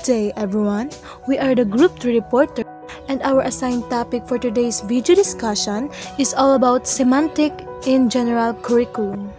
day, everyone. We are the Group 3 reporter, and our assigned topic for today's video discussion is all about semantic in general curriculum.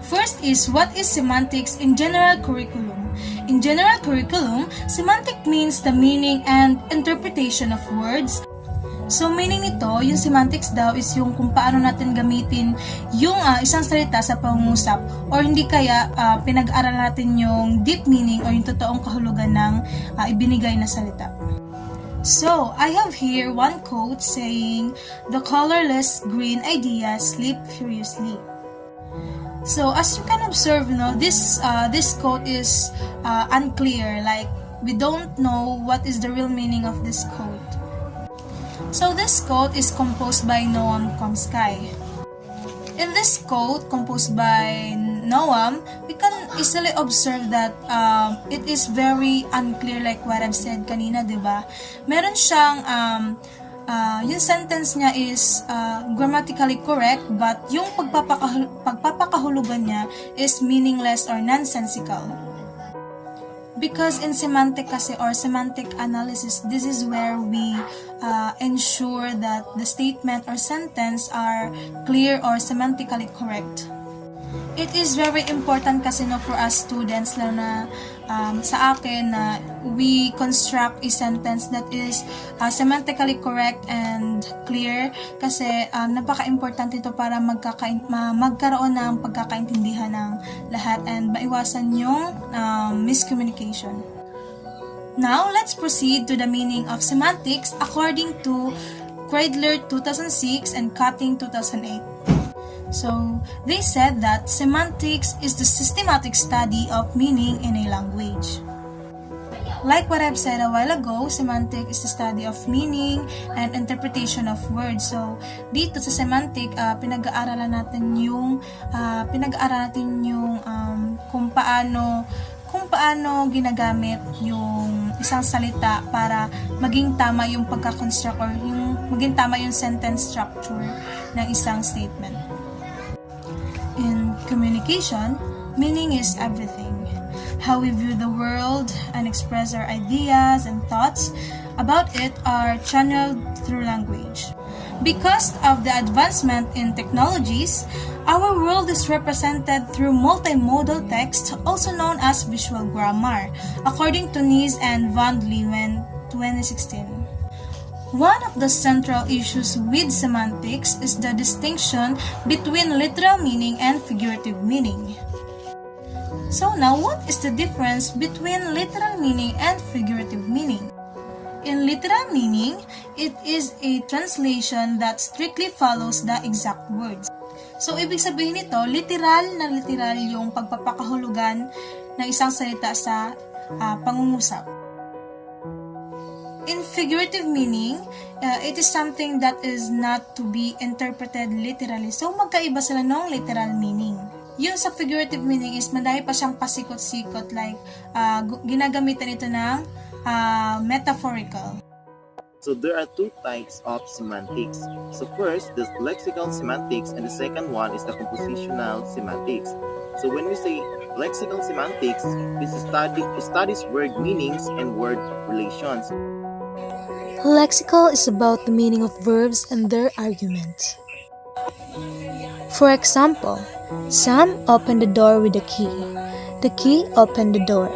First is, what is semantics in general curriculum? In general curriculum, semantic means the meaning and interpretation of words. So, meaning nito, yung semantics daw is yung kung paano natin gamitin yung isang salita sa pangungusap, or hindi kaya pinag-aral natin yung deep meaning or yung totoong kahulugan ng ibinigay na salita. So, I have here one quote saying, "The colorless green ideas sleep furiously." So, as you can observe, this quote is unclear. Like, we don't know what is the real meaning of this quote. So, this quote is composed by Noam Chomsky. In this quote, composed by Noam, we can easily observe that it is very unclear, like what I've said kanina, diba? Meron siyang, yung sentence niya is grammatically correct, but yung pagpapakahulugan niya is meaningless or nonsensical. Because in semantic kasi, or semantic analysis, this is where we ensure that the statement or sentence are clear or semantically correct. It is very important kasi for us students, lalo na sa akin, na we construct a sentence that is semantically correct and clear, kasi napaka-importante ito para magkaroon ng pagkakaintindihan ng lahat and maiwasan yung miscommunication. Now, let's proceed to the meaning of semantics according to Kreidler 2006 and Cutting 2008. So, they said that semantics is the systematic study of meaning in a language. Like what I've said a while ago, semantic is the study of meaning and interpretation of words. So, dito sa semantic, pinag-aaralan natin yung kung paano ginagamit yung isang salita para maging tama yung pagka-construct or maging tama yung sentence structure ng isang statement. In communication, meaning is everything. How we view the world and express our ideas and thoughts about it are channeled through language. Because of the advancement in technologies, our world is represented through multimodal text, also known as visual grammar, according to Nies and Van Leeuwen, 2016. One of the central issues with semantics is the distinction between literal meaning and figurative meaning. So now, what is the difference between literal meaning and figurative meaning? In literal meaning, it is a translation that strictly follows the exact words. So, ibig sabihin nito, literal na literal yung pagpapakahulugan ng isang salita sa pangungusap. In figurative meaning, it is something that is not to be interpreted literally. So, magkaiba sila ng literal meaning. Yung sa figurative meaning is madami pa siyang pasikot-sikot, like ginagamitan ito ng metaphorical. So there are two types of semantics. So first, the lexical semantics, and the second one is the compositional semantics. So when we say lexical semantics, this studies word meanings and word relations. Lexical is about the meaning of verbs and their argument. For example, Sam opened the door with a key. The key opened the door.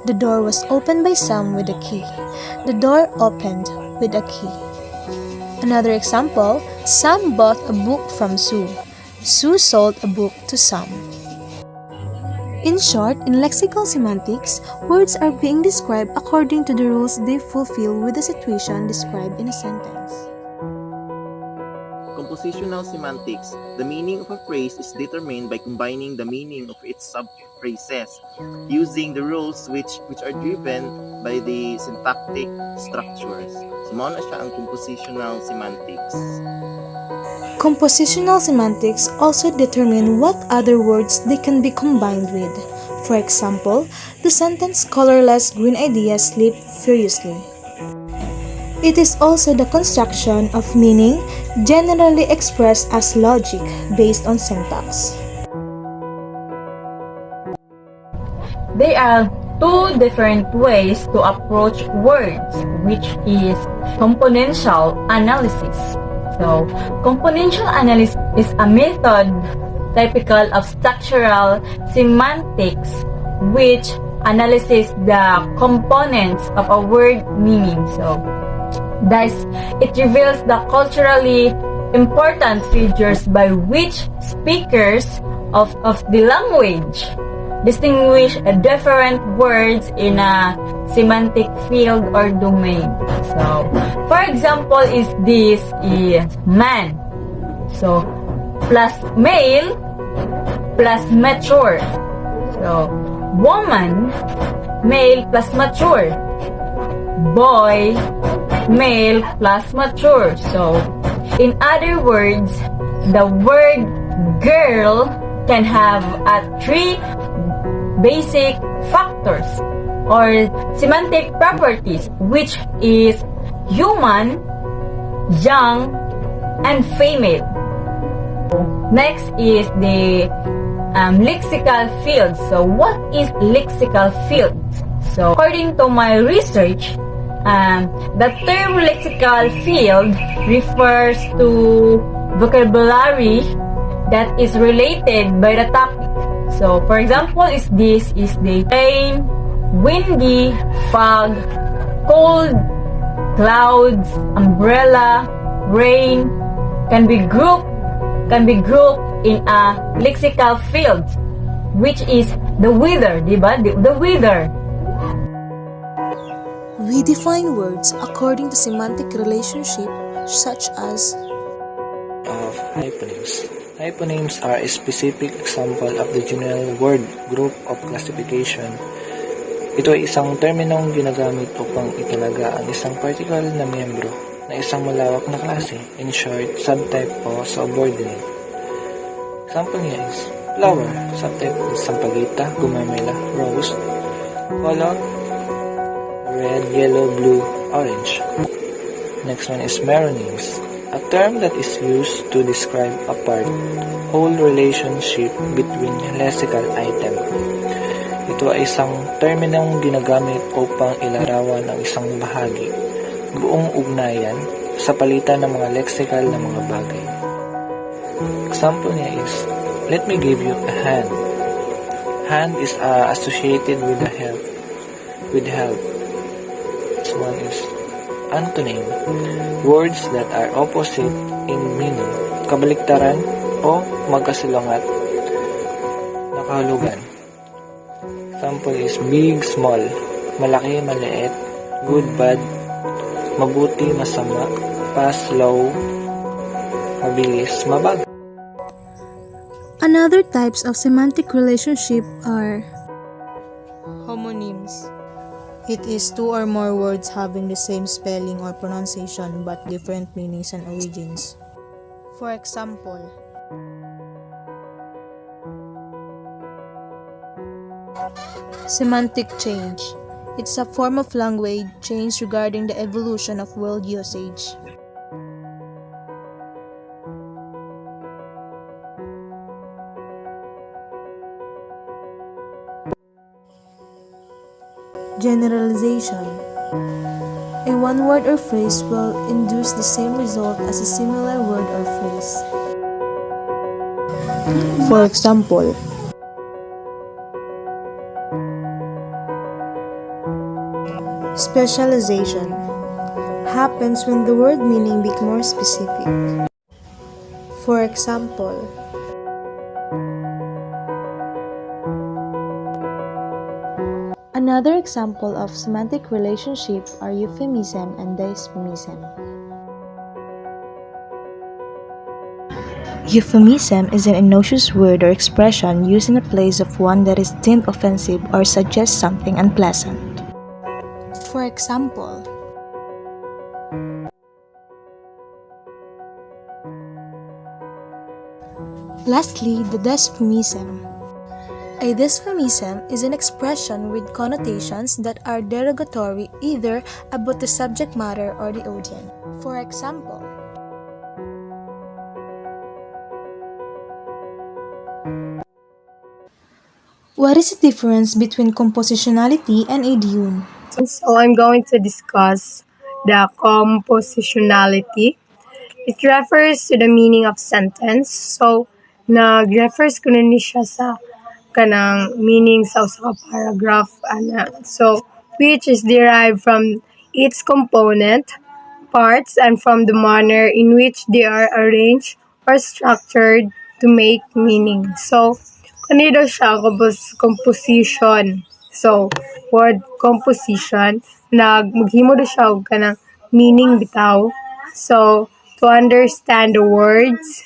The door was opened by Sam with a key. The door opened with a key. Another example, Sam bought a book from Sue. Sue sold a book to Sam. In short, in lexical semantics, words are being described according to the rules they fulfill with the situation described in a sentence. Compositional semantics, the meaning of a phrase is determined by combining the meaning of its sub-phrases using the rules which are driven by the syntactic structures. So, mao na siya ang compositional semantics. Compositional semantics also determine what other words they can be combined with. For example, the sentence "colorless green ideas sleep furiously." It is also the construction of meaning, generally expressed as logic based on syntax. They are two different ways to approach words, which is componential analysis. So, componential analysis is a method typical of structural semantics which analyzes the components of a word meaning. So, thus, it reveals the culturally important features by which speakers of the language distinguish different words in a semantic field or domain. So, for example, is man. So, plus male plus mature. So, woman, male plus mature. Boy, male plus mature. So, in other words, the word girl can have three basic factors or semantic properties, which is human, young, and female. Next is the lexical field. So, what is lexical field? So, according to my research, the term lexical field refers to vocabulary that is related by the topic. So, for example, this is the rain, windy, fog, cold, clouds, umbrella, rain can be grouped in a lexical field, which is the weather, diba? The weather. We define words according to semantic relationship such as Of hyponyms. Hyponyms are a specific example of the general word group of classification. Ito ay isang terminong ginagamit upang italaga ang isang particular na miyembro na isang malawak na klase, in short, subtype o subordinate. Example niya is flower, subtype is sampagita, gumamela, rose, color, red, yellow, blue, orange. Next one is meronyms, a term that is used to describe a part, whole relationship between lexical item. Ito ay isang terminong ginagamit upang ilarawan ang isang bahagi, buong ugnayan sa palitan ng mga lexical na mga bagay. Example niya is, let me give you a hand. Hand is associated with the help. This one is antonym, words that are opposite in meaning, kabaliktaran o magkasalungat na kahulugan. Example is big, small, malaki, maliit, good, bad, mabuti, masama, fast, slow, mabilis, mabagal. Another types of semantic relationship are homonyms. It is two or more words having the same spelling or pronunciation but different meanings and origins. For example, semantic change. It's a form of language change regarding the evolution of word usage. Generalization. A one word or phrase will induce the same result as a similar word or phrase. For example, specialization happens when the word meaning becomes more specific. For example, another example of semantic relationship are euphemism and dysphemism. Euphemism is an innocuous word or expression used in the place of one that is deemed offensive or suggests something unpleasant. For example, lastly, the dysphemism. A dysphemism is an expression with connotations that are derogatory either about the subject matter or the audience. For example, What is the difference between compositionality and idiom? So I'm going to discuss the compositionality. It refers to the meaning of sentence. So, nag-refers ko na ni siya sa kanang meaning sa usa ka paragraph ana. So, which is derived from its component parts and from the manner in which they are arranged or structured to make meaning. So, kanino siya composition. So, word composition, maghimo do siya og kanang meaning bitaw. So, to understand the words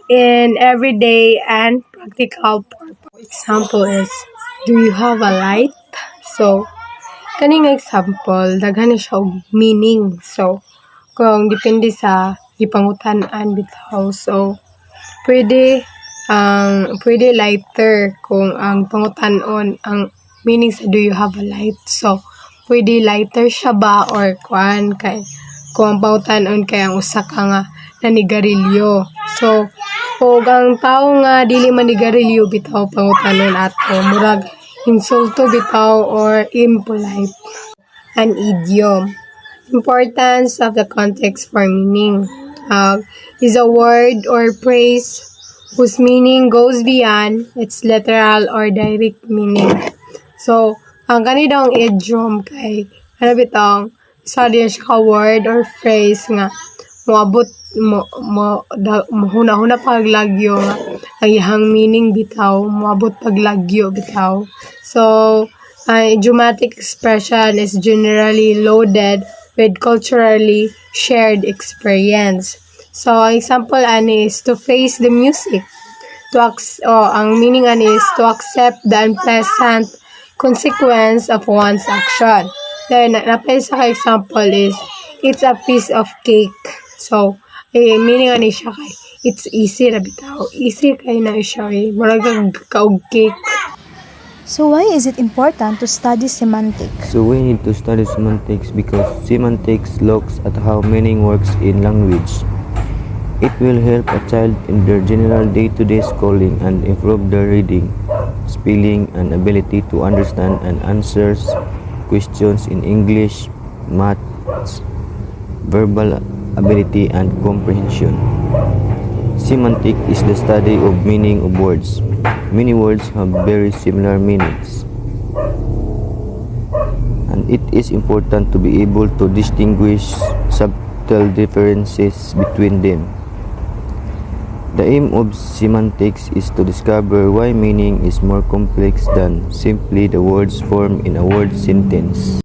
in everyday and practical purpose. Example is, do you have a light? So, kaning example, daghan na siya og meaning. So, kung depende sa gipangutan-an bitaw. So, pwede lighter kung ang pangutan-on ang meaning sa do you have a light. So, pwede lighter siya ba or kuan kay kung ang pangutan-on kay ang usa ka nga nanigarilyo. So, kung ang tao nga dili manigarilyo bitaw pangutan-on ato, murag insulto bitaw or impolite. An idiom. Importance of the context for meaning. Is a word or phrase whose meaning goes beyond its literal or direct meaning. So, ang ganitong idiom kay ano bitong isa din siya ka word or phrase nga moabot huna paglagyo nga ang iyang meaning bitaw moabot paglagyo bitaw. So, idiomatic expression is generally loaded with culturally shared experience. So, example ani is to face the music. Ang meaning ani is to accept the unpleasant consequence of one's action. Then, napay sa example is, it's a piece of cake. So, meaning ani siya kay, it's easy na bitaw. Easy kay na siya marag kaog cake. So why is it important to study semantics? So we need to study semantics because semantics looks at how meaning works in language. It will help a child in their general day-to-day schooling and improve their reading, spelling, and ability to understand and answer questions in English, maths, verbal ability, and comprehension. Semantic is the study of meaning of words. Many words have very similar meanings, and it is important to be able to distinguish subtle differences between them. The aim of semantics is to discover why meaning is more complex than simply the words formed in a word sentence.